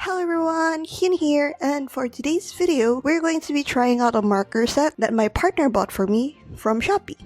Hello everyone, Hyun here, and for today's video, we're going to be trying out a marker set that my partner bought for me from Shopee.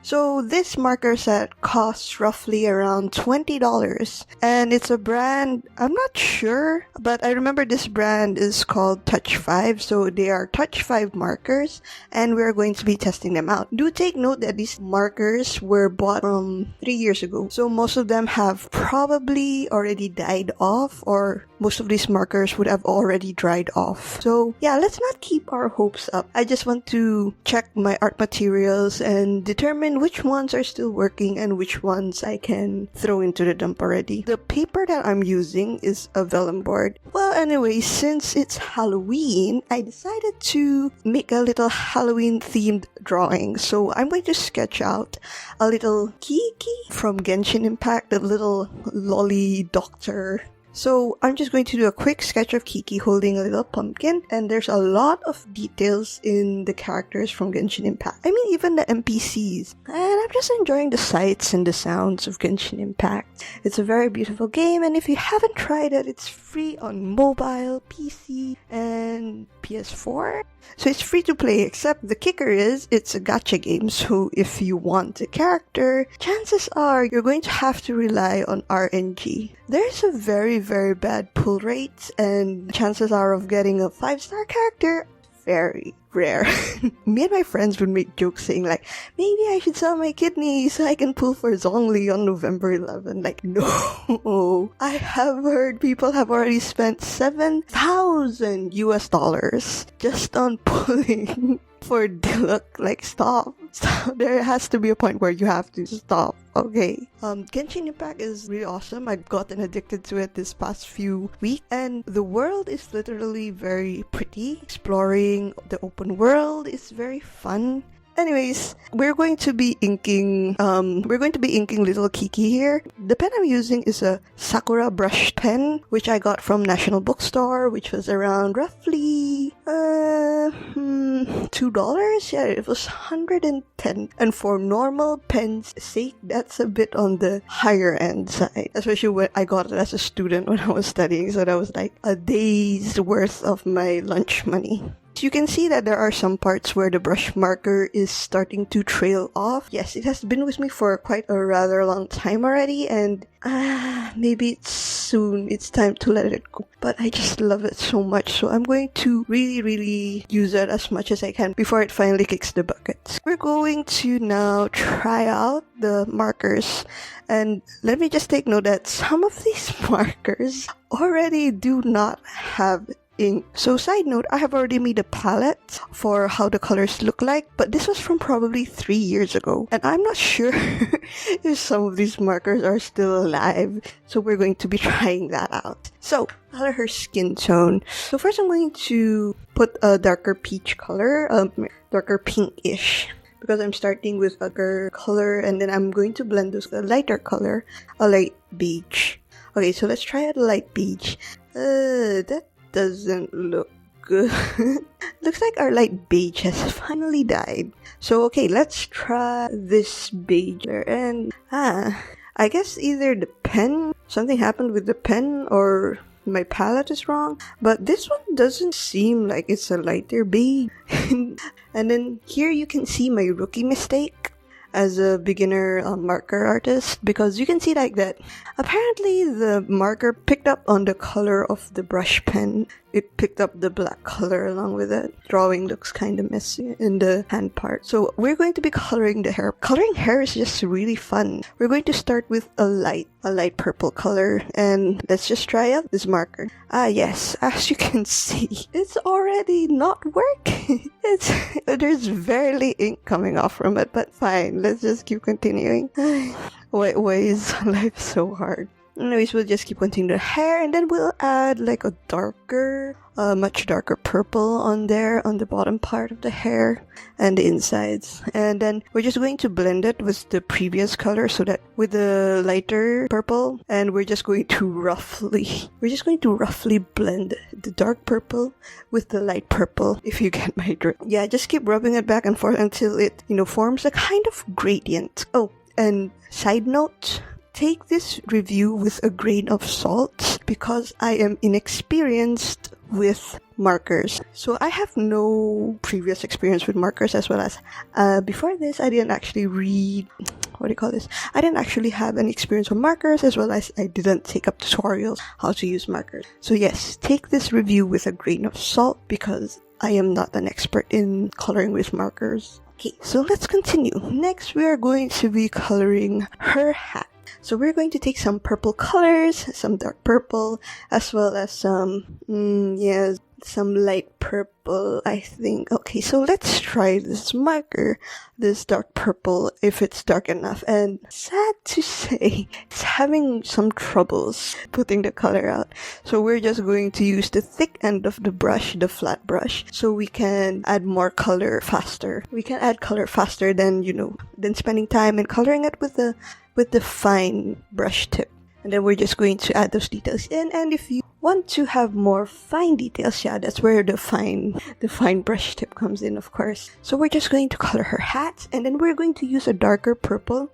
So this marker set costs roughly around $20, and it's a brand, I'm not sure, but I remember this brand is called TouchFive, so they are TouchFive markers, and we're going to be testing them out. Do take note that these markers were bought from 3 years ago, so most of them have probably already died off, or most of these markers would have already dried off. So yeah, let's not keep our hopes up. I just want to check my art materials and determine which ones are still working and which ones I can throw into the dump already. The paper that I'm using is a vellum board. Well, anyway, since it's Halloween, I decided to make a little Halloween themed drawing. So I'm going to sketch out a little Qiqi from Genshin Impact, the little lolly doctor. So I'm just going to do a quick sketch of Qiqi holding a little pumpkin, and there's a lot of details in the characters from Genshin Impact. I mean, even the NPCs. And I'm just enjoying the sights and the sounds of Genshin Impact. It's a very beautiful game, and if you haven't tried it, it's free on mobile, PC, and PS4. So it's free to play, except the kicker is it's a gacha game, so if you want a character, chances are you're going to have to rely on RNG. There's a very bad pull rate, and chances are of getting a 5-star character very rare. Me and my friends would make jokes saying like, maybe I should sell my kidney so I can pull for Zhongli on November 11. Like, no. I have heard people have already spent $7,000 US just on pulling for Diluc. Like, stop. There has to be a point where you have to stop. Okay. Genshin Impact is really awesome. I've gotten addicted to it this past few weeks, and the world is literally very pretty. Exploring the open world is very fun. Anyways, we're going to be inking little Qiqi here. The pen I'm using is a Sakura brush pen, which I got from National Bookstore, which was around roughly $2. Yeah, it was 110. And for normal pen's sake, that's a bit on the higher end side. Especially when I got it as a student when I was studying, so that was like a day's worth of my lunch money. You can see that there are some parts where the brush marker is starting to trail off. Yes, it has been with me for quite a rather long time already, and maybe it's time to let it go. But I just love it so much, so I'm going to really use it as much as I can before it finally kicks the bucket. We're going to now try out the markers, and let me just take note that some of these markers already do not have ink. So side note, I have already made a palette for how the colors look like, but this was from probably 3 years ago, and I'm not sure if some of these markers are still alive, so we're going to be trying that out. So, color her skin tone. So first I'm going to put a darker peach color, darker pinkish, because I'm starting with a darker color, and then I'm going to blend those with a lighter color, a light beige. Okay, so let's try out a light beige. That doesn't look good. Looks like our light beige has finally died. So okay, let's try this beige. And I guess either the pen, something happened with the pen, or my palette is wrong, but this one doesn't seem like it's a lighter beige. And then here you can see my rookie mistake as a beginner marker artist, because you can see like that apparently the marker picked up on the color of the brush pen. It picked up the black color along with it. Drawing looks kind of messy in the hand part. So we're going to be coloring the hair. Coloring hair is just really fun. We're going to start with a light purple color, and let's just try out this marker. Yes, as you can see, it's already not working. There's barely ink coming off from it, but fine, let's just keep continuing. Why is life so hard? Anyways, we'll just keep continuing the hair, and then we'll add like a much darker purple on there, on the bottom part of the hair and the insides. And then we're just going to blend it with the previous color, so that with the lighter purple, and we're just going to roughly blend the dark purple with the light purple, if you get my drift. Yeah, just keep rubbing it back and forth until it, forms a kind of gradient. Oh, and side note, take this review with a grain of salt because I am inexperienced with markers. So I have no previous experience with markers, as well as before this I didn't actually read, what do you call this? I didn't actually have any experience with markers, as well as I didn't take up tutorials how to use markers. So yes, take this review with a grain of salt because I am not an expert in coloring with markers. Okay, so let's continue. Next, we are going to be coloring her hat. So we're going to take some purple colors, some dark purple, as well as some, some light purple, I think. Okay, so let's try this marker, this dark purple, if it's dark enough. And sad to say, it's having some troubles putting the color out. So we're just going to use the thick end of the brush, the flat brush, so we can add more color faster. We can add color faster than, than spending time and coloring it with the fine brush tip. And then we're just going to add those details in, and if you want to have more fine details, that's where the fine brush tip comes in, of course. So we're just going to color her hat, and then we're going to use a darker purple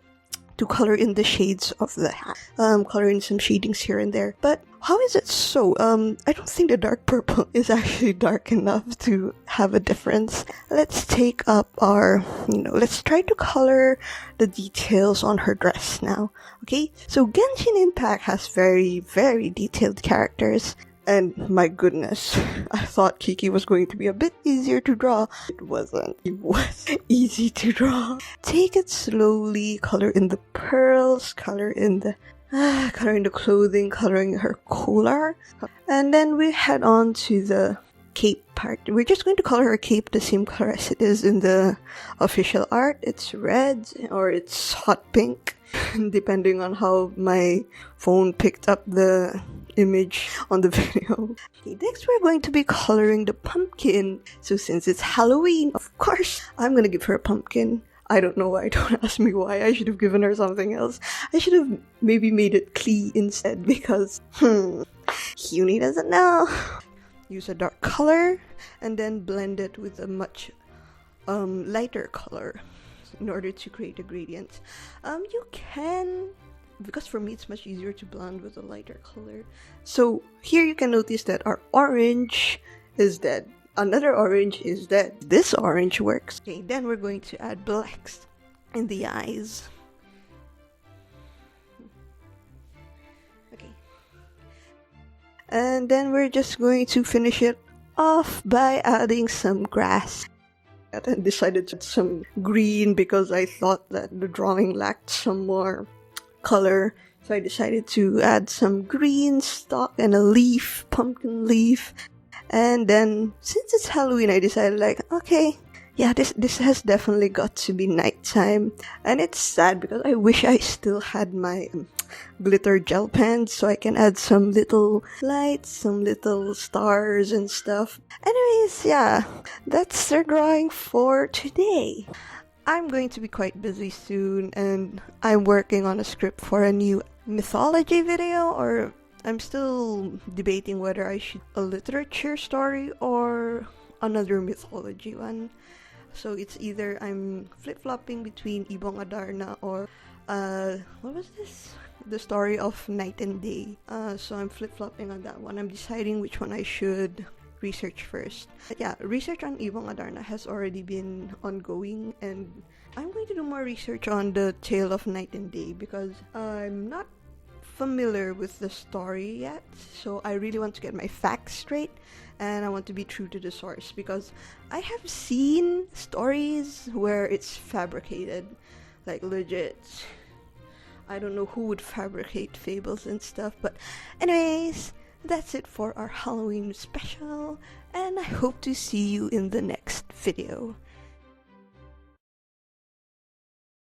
to color in the shades of the hat. Color in some shadings here and there. But how is it so? I don't think the dark purple is actually dark enough to have a difference. Let's take up our, let's try to color the details on her dress now. Okay, so Genshin Impact has very, very detailed characters. And my goodness, I thought Qiqi was going to be a bit easier to draw. It wasn't. It was easy to draw. Take it slowly, color in the pearls, color in the clothing, coloring her collar. And then we head on to the cape part. We're just going to color her cape the same color as it is in the official art. It's red or it's hot pink, depending on how my phone picked up the image on the video. Okay, next we're going to be coloring the pumpkin. So since it's Halloween, of course, I'm gonna give her a pumpkin. I don't know why, don't ask me why. I should have given her something else. I should have maybe made it Qiqi instead because, Huni doesn't know. Use a dark color and then blend it with a much lighter color in order to create a gradient. You can, because for me it's much easier to blend with a lighter color. So here you can notice that our orange is dead. Another orange is dead. This orange works. Okay, then we're going to add blacks in the eyes. Okay. And then we're just going to finish it off by adding some grass. And decided to add some green because I thought that the drawing lacked some more color. So I decided to add some green stalk and a leaf, pumpkin leaf. And then, since it's Halloween, I decided okay, yeah, this has definitely got to be nighttime. And it's sad because I wish I still had my glitter gel pens so I can add some little lights, some little stars and stuff. Anyways, yeah, that's the drawing for today. I'm going to be quite busy soon, and I'm working on a script for a new mythology video, or I'm still debating whether I should a literature story or another mythology one. So it's either I'm flip-flopping between Ibong Adarna or what was this? The story of Night and Day. So I'm flip-flopping on that one. I'm deciding which one I should research first. But yeah, research on Ibong Adarna has already been ongoing, and I'm going to do more research on the tale of Night and Day because I'm not familiar with the story yet, so I really want to get my facts straight and I want to be true to the source because I have seen stories where it's fabricated, like legit. I don't know who would fabricate fables and stuff, but anyways, that's it for our Halloween special, and I hope to see you in the next video.